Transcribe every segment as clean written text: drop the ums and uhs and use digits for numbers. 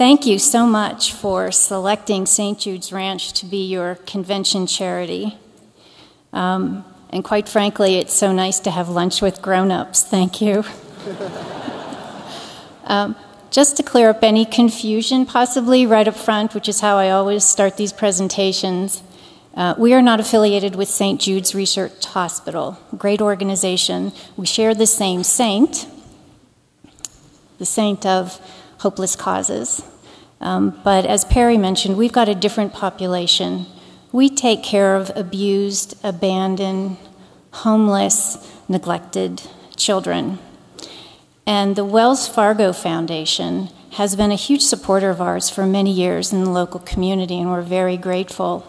thank you so much for selecting St. Jude's Ranch to be your convention charity. And quite frankly, it's so nice to have lunch with grown-ups. Thank you. Just to clear up any confusion, possibly right up front, which is how I always start these presentations, we are not affiliated with St. Jude's Research Hospital, a great organization. We share the same saint, the saint of hopeless causes. But as Perry mentioned, we've got a different population. We take care of abused, abandoned, homeless, neglected children. And the Wells Fargo Foundation has been a huge supporter of ours for many years in the local community, and we're very grateful.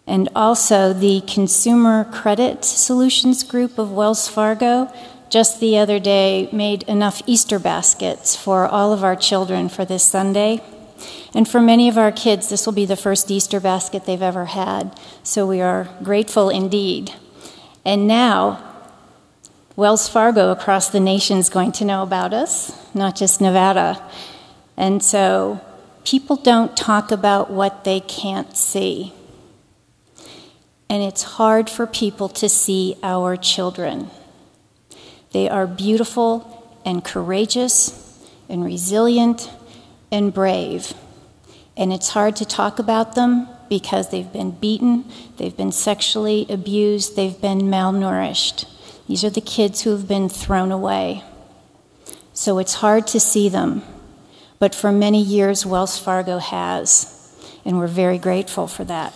And also the Consumer Credit Solutions Group of Wells Fargo just the other day made enough Easter baskets for all of our children for this Sunday. And for many of our kids, this will be the first Easter basket they've ever had. So we are grateful indeed. And now, Wells Fargo across the nation is going to know about us, not just Nevada. And so people don't talk about what they can't see. And it's hard for people to see our children. They are beautiful and courageous and resilient and brave. And it's hard to talk about them because they've been beaten, they've been sexually abused, they've been malnourished. These are the kids who have been thrown away. So it's hard to see them. But for many years, Wells Fargo has, and we're very grateful for that.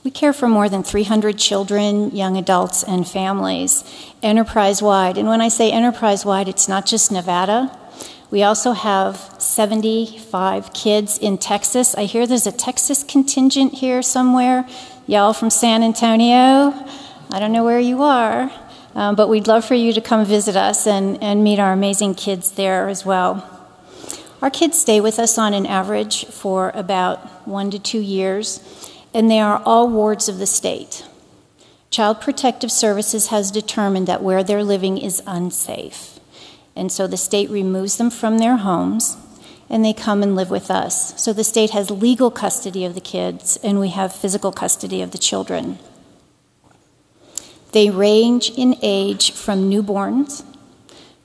We care for more than 300 children, young adults, and families, enterprise-wide. And when I say enterprise-wide, it's not just Nevada. We also have 75 kids in Texas. I hear there's a Texas contingent here somewhere. Y'all from San Antonio. I don't know where you are, but we'd love for you to come visit us and meet our amazing kids there as well. Our kids stay with us on an average for about 1 to 2 years. And they are all wards of the state. Child Protective Services has determined that where they're living is unsafe. And so the state removes them from their homes, and they come and live with us. So the state has legal custody of the kids, and we have physical custody of the children. They range in age from newborns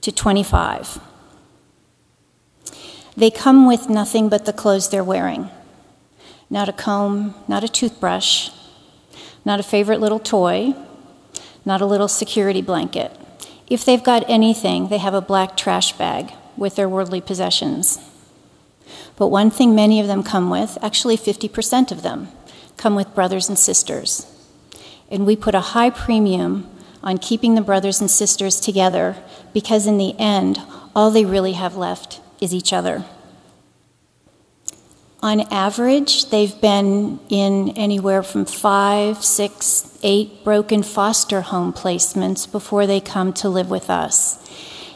to 25. They come with nothing but the clothes they're wearing. Not a comb, not a toothbrush, not a favorite little toy, not a little security blanket. If they've got anything, they have a black trash bag with their worldly possessions. But one thing many of them come with, actually 50% of them, come with brothers and sisters. And we put a high premium on keeping the brothers and sisters together because in the end, all they really have left is each other. On average, they've been in anywhere from 5, 6, 8 broken foster home placements before they come to live with us.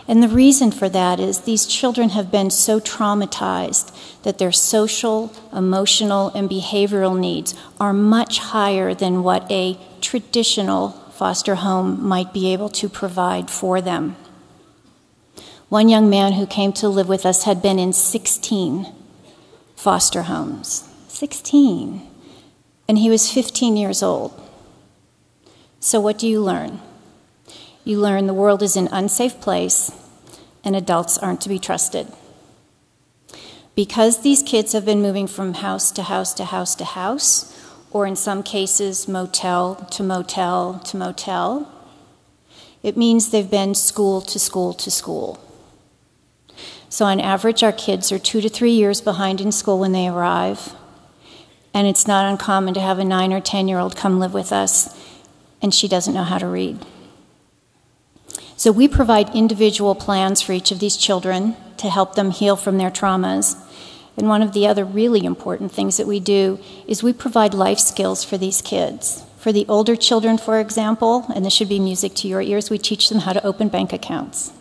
And the reason for that is these children have been so traumatized that their social, emotional, and behavioral needs are much higher than what a traditional foster home might be able to provide for them. One young man who came to live with us had been in 16 foster homes. 16. And he was 15 years old. So what do you learn? You learn the world is an unsafe place and adults aren't to be trusted. Because these kids have been moving from house to house to house to house, or in some cases motel to motel to motel, it means they've been school to school to school. So on average, our kids are 2 to 3 years behind in school when they arrive. And it's not uncommon to have a 9 or 10-year-old come live with us, and she doesn't know how to read. So we provide individual plans for each of these children to help them heal from their traumas. And one of the other really important things that we do is we provide life skills for these kids. For the older children, for example, and this should be music to your ears, we teach them how to open bank accounts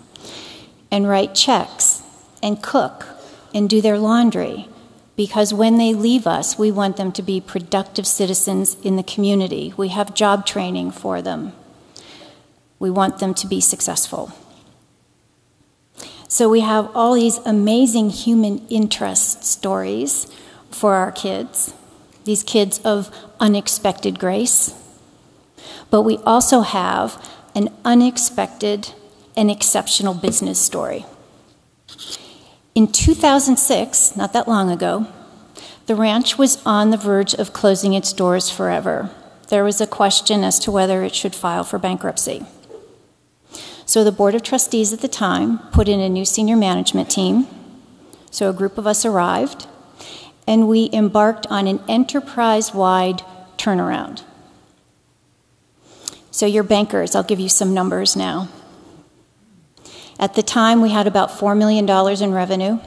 and write checks and cook and do their laundry, because when they leave us, we want them to be productive citizens in the community. We have job training for them. We want them to be successful. So we have all these amazing human interest stories for our kids, these kids of unexpected grace. But we also have an unexpected and exceptional business story. In 2006, not that long ago, the ranch was on the verge of closing its doors forever. There was a question as to whether it should file for bankruptcy. So the Board of Trustees at the time put in a new senior management team. So a group of us arrived, and we embarked on an enterprise-wide turnaround. So your bankers, I'll give you some numbers now. At the time, we had about $4 million in revenue.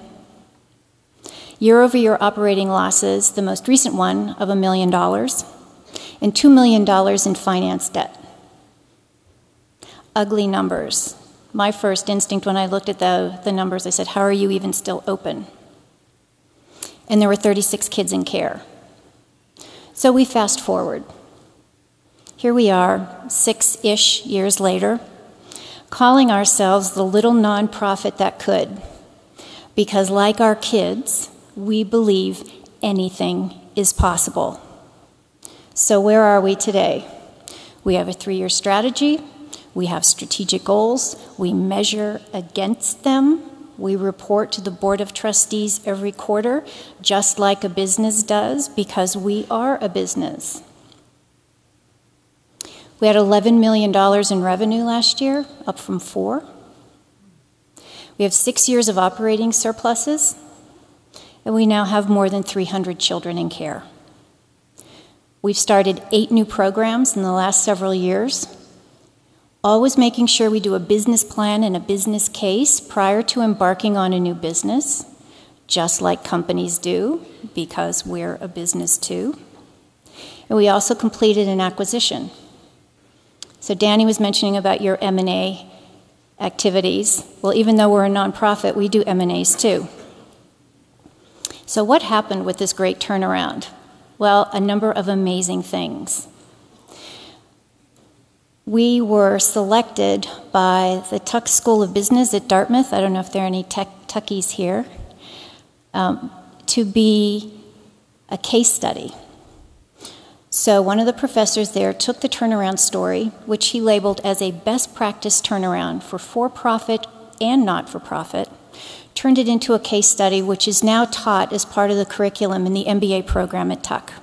Year-over-year operating losses, the most recent one of $1 million, and $2 million in finance debt. Ugly numbers. My first instinct when I looked at the numbers, I said, how are you even still open? And there were 36 kids in care. So we fast forward. Here we are, 6-ish years later, calling ourselves the little nonprofit that could. Because like our kids, we believe anything is possible. So where are we today? We have a 3-year strategy. We have strategic goals. We measure against them. We report to the Board of Trustees every quarter, just like a business does, because we are a business. We had $11 million in revenue last year, up from 4. We have 6 years of operating surpluses, and we now have more than 300 children in care. We've started 8 new programs in the last several years, always making sure we do a business plan and a business case prior to embarking on a new business, just like companies do, because we're a business too. And we also completed an acquisition. So Danny was mentioning about your M&A activities. Well, even though we're a nonprofit, we do M&As too. So what happened with this great turnaround? Well, a number of amazing things. We were selected by the Tuck School of Business at Dartmouth, I don't know if there are any Tuckies here, to be a case study. So one of the professors there took the turnaround story, which he labeled as a best practice turnaround for-profit and not-for-profit, turned it into a case study, which is now taught as part of the curriculum in the MBA program at Tuck.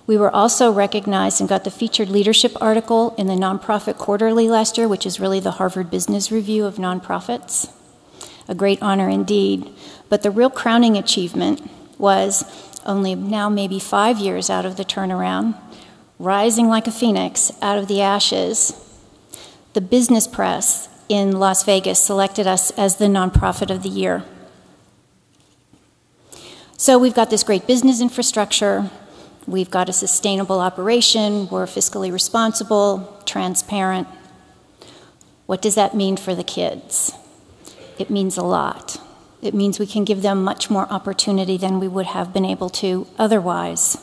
We were also recognized and got the featured leadership article in the Nonprofit Quarterly last year, which is really the Harvard Business Review of nonprofits. A great honor indeed. But the real crowning achievement was only now maybe 5 years out of the turnaround, rising like a phoenix out of the ashes. The business press in Las Vegas selected us as the Nonprofit of the Year. So we've got this great business infrastructure. We've got a sustainable operation. We're fiscally responsible, transparent. What does that mean for the kids? It means a lot. It means we can give them much more opportunity than we would have been able to otherwise.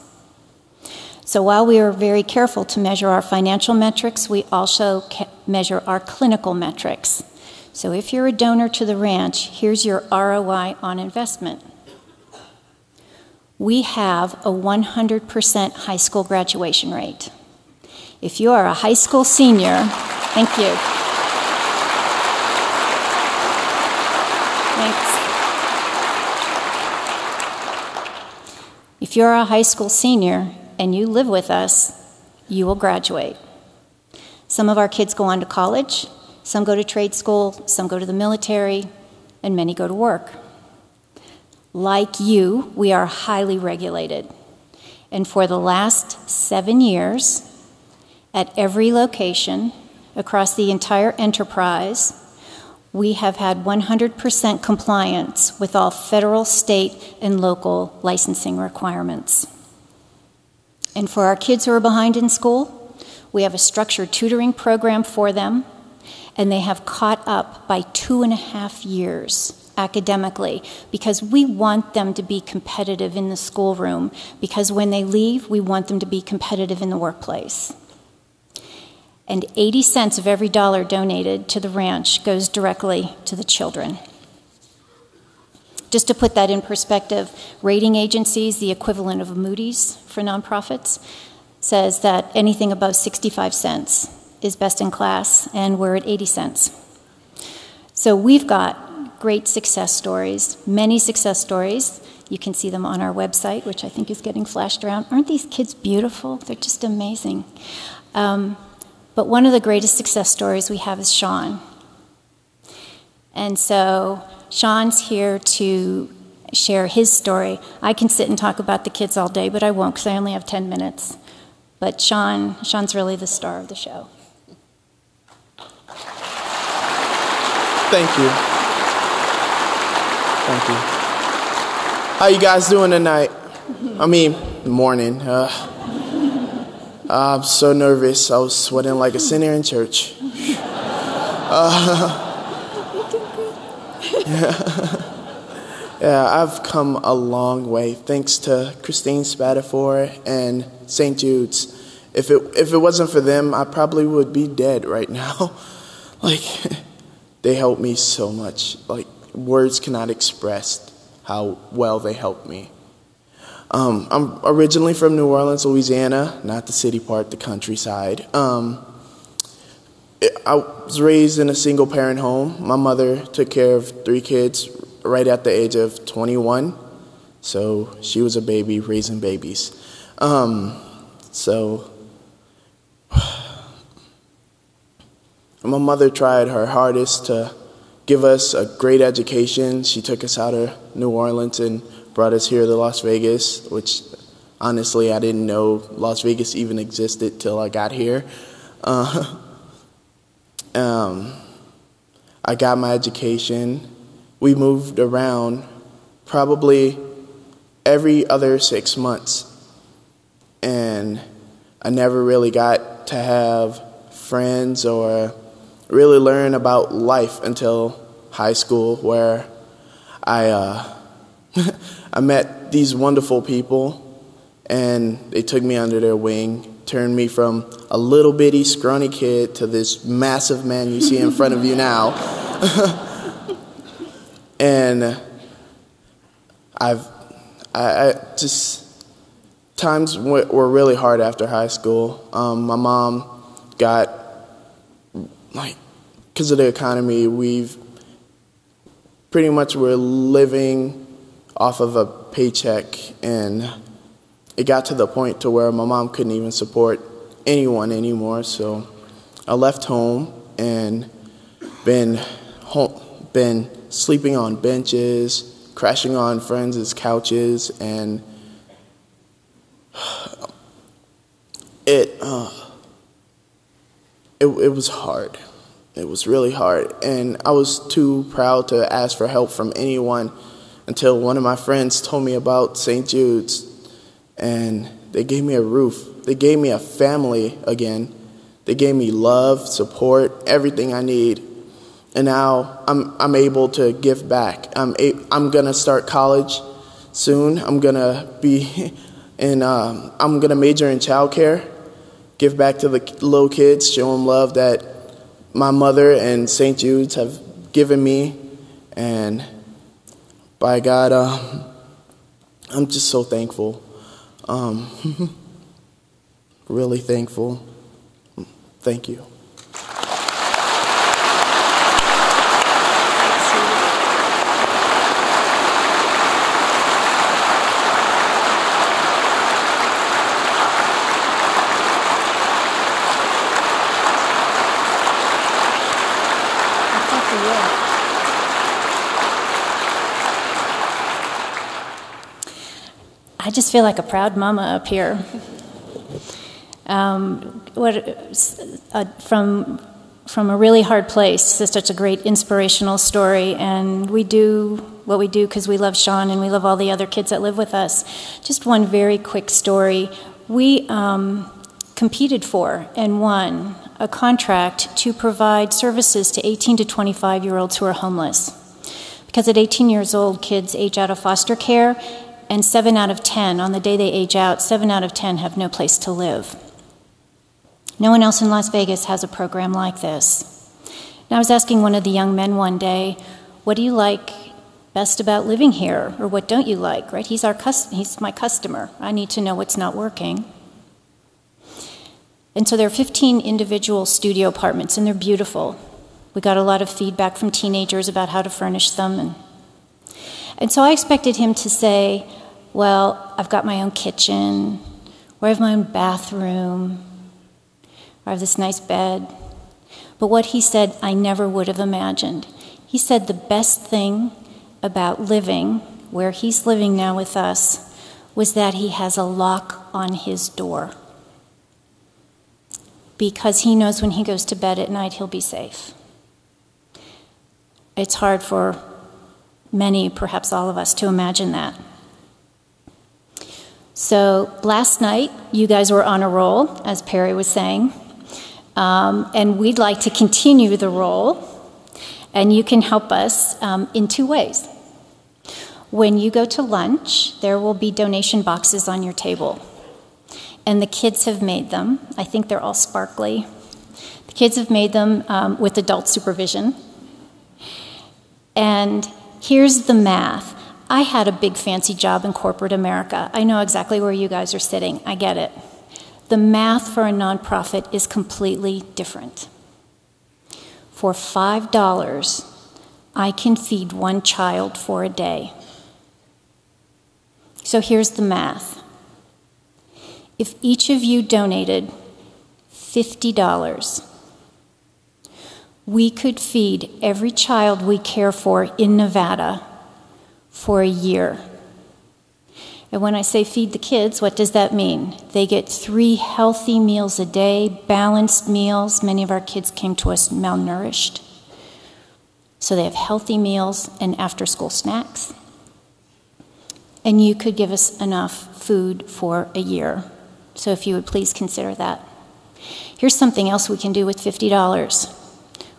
So while we are very careful to measure our financial metrics, we also measure our clinical metrics. So if you're a donor to the ranch, here's your ROI on investment. We have a 100% high school graduation rate. If you are a high school senior, thank you. Thanks. If you're a high school senior and you live with us, you will graduate. Some of our kids go on to college, some go to trade school, some go to the military, and many go to work. Like you, we are highly regulated. And for the last 7 years, at every location across the entire enterprise, we have had 100% compliance with all federal, state, and local licensing requirements. And for our kids who are behind in school, we have a structured tutoring program for them, and they have caught up by 2.5 years academically, because we want them to be competitive in the schoolroom, because when they leave, we want them to be competitive in the workplace. and 80 cents of every dollar donated to the ranch goes directly to the children. Just to put that in perspective, rating agencies, the equivalent of Moody's for nonprofits, says that anything above 65 cents is best in class, and we're at 80 cents. So we've got great success stories, many success stories. You can see them on our website, which I think is getting flashed around. Aren't these kids beautiful? They're just amazing. But one of the greatest success stories we have is Sean. And so Sean's here to share his story. I can sit and talk about the kids all day, but I won't because I only have 10 minutes. But Sean's really the star of the show. Thank you. Thank you. How you guys doing tonight? Morning. I'm so nervous. I was sweating like a sinner in church. Yeah, I've come a long way thanks to Christine Spadafor and St. Jude's. If it wasn't for them, I probably would be dead right now. They helped me so much. Words cannot express how well they helped me. I'm originally from New Orleans, Louisiana, not the city part, the countryside. I was raised in a single-parent home. My mother took care of 3 kids right at the age of 21, so she was a baby raising babies. My mother tried her hardest to give us a great education. She took us out of New Orleans and brought us here to Las Vegas, which honestly I didn't know Las Vegas even existed till I got here. I got my education. We moved around probably every other 6 months, and I never really got to have friends or really learn about life until high school, where I met these wonderful people, and they took me under their wing, turned me from a little bitty scrawny kid to this massive man you see in front of you now. And times were really hard after high school. My mom got, because of the economy, we've pretty much were living off of a paycheck, and it got to the point to where my mom couldn't even support anyone anymore. So I left home and been sleeping on benches, crashing on friends' couches, and it was hard. It was really hard, and I was too proud to ask for help from anyone until one of my friends told me about St. Jude's, and they gave me a roof. They gave me a family again. They gave me love, support, everything I need. And now I'm able to give back. I'm gonna start college soon. I'm gonna be I'm gonna major in childcare, give back to the little kids, show them love that my mother and St. Jude's have given me, and by God, I'm just so thankful. Really thankful. Thank you. I just feel like a proud mama up here. From a really hard place, it's such a great inspirational story, and we do what we do because we love Sean and we love all the other kids that live with us. Just one very quick story. We competed for and won a contract to provide services to 18 to 25-year-olds who are homeless. Because at 18 years old, kids age out of foster care, and 7 out of 10, on the day they age out, 7 out of 10 have no place to live. No one else in Las Vegas has a program like this. And I was asking one of the young men one day, what do you like best about living here? Or what don't you like, right? He's my customer. I need to know what's not working. And so there are 15 individual studio apartments, and they're beautiful. We got a lot of feedback from teenagers about how to furnish them. And so I expected him to say, well, I've got my own kitchen, or I have my own bathroom, or I have this nice bed. But what he said, I never would have imagined. He said the best thing about living where he's living now with us was that he has a lock on his door. Because he knows when he goes to bed at night, he'll be safe. It's hard for many, perhaps all of us, to imagine that. So last night, you guys were on a roll, as Perry was saying, and we'd like to continue the roll, and you can help us in two ways. When you go to lunch, there will be donation boxes on your table, and the kids have made them. I think they're all sparkly. The kids have made them with adult supervision. And here's the math. I had a big fancy job in corporate America. I know exactly where you guys are sitting. I get it. The math for a nonprofit is completely different. For $5, I can feed one child for a day. So here's the math. If each of you donated $50, we could feed every child we care for in Nevada for a year. And when I say feed the kids, what does that mean? They get 3 healthy meals a day, balanced meals. Many of our kids came to us malnourished. So they have healthy meals and after-school snacks. And you could give us enough food for a year. So if you would please consider that. Here's something else we can do with $50.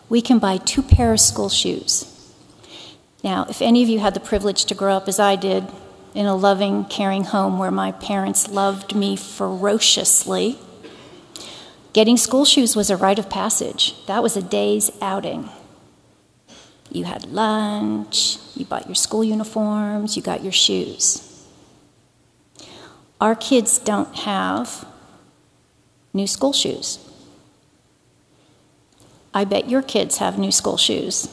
We can buy 2 pairs of school shoes. Now, if any of you had the privilege to grow up as I did in a loving, caring home where my parents loved me ferociously, getting school shoes was a rite of passage. That was a day's outing. You had lunch, you bought your school uniforms, you got your shoes. Our kids don't have new school shoes. I bet your kids have new school shoes.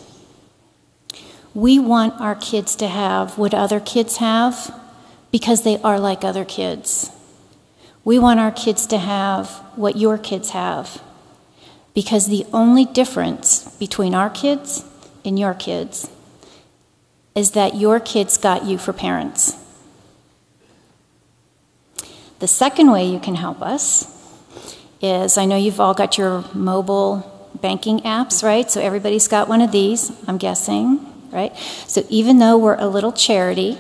We want our kids to have what other kids have because they are like other kids. We want our kids to have what your kids have because the only difference between our kids and your kids is that your kids got you for parents. The second way you can help us is, I know you've all got your mobile banking apps, right? So everybody's got one of these, I'm guessing, right? So even though we're a little charity,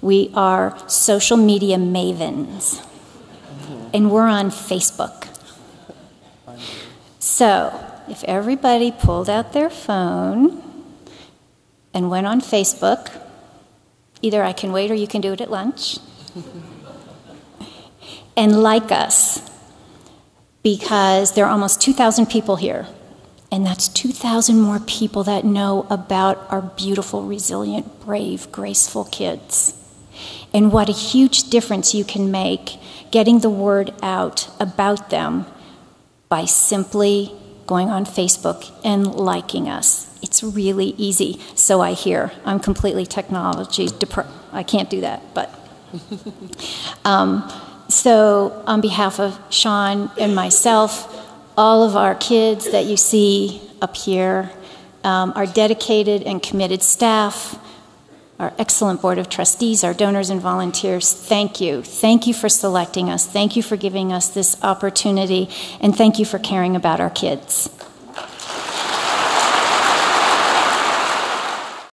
we are social media mavens, and we're on Facebook. So if everybody pulled out their phone and went on Facebook, either I can wait or you can do it at lunch, and like us, because there are almost 2,000 people here, and that's 2,000 more people that know about our beautiful, resilient, brave, graceful kids. And what a huge difference you can make getting the word out about them by simply going on Facebook and liking us. It's really easy, so I hear. I'm completely technology I can't do that, but... So on behalf of Sean and myself, all of our kids that you see up here, our dedicated and committed staff, our excellent board of trustees, our donors and volunteers, thank you. Thank you for selecting us. Thank you for giving us this opportunity, and thank you for caring about our kids.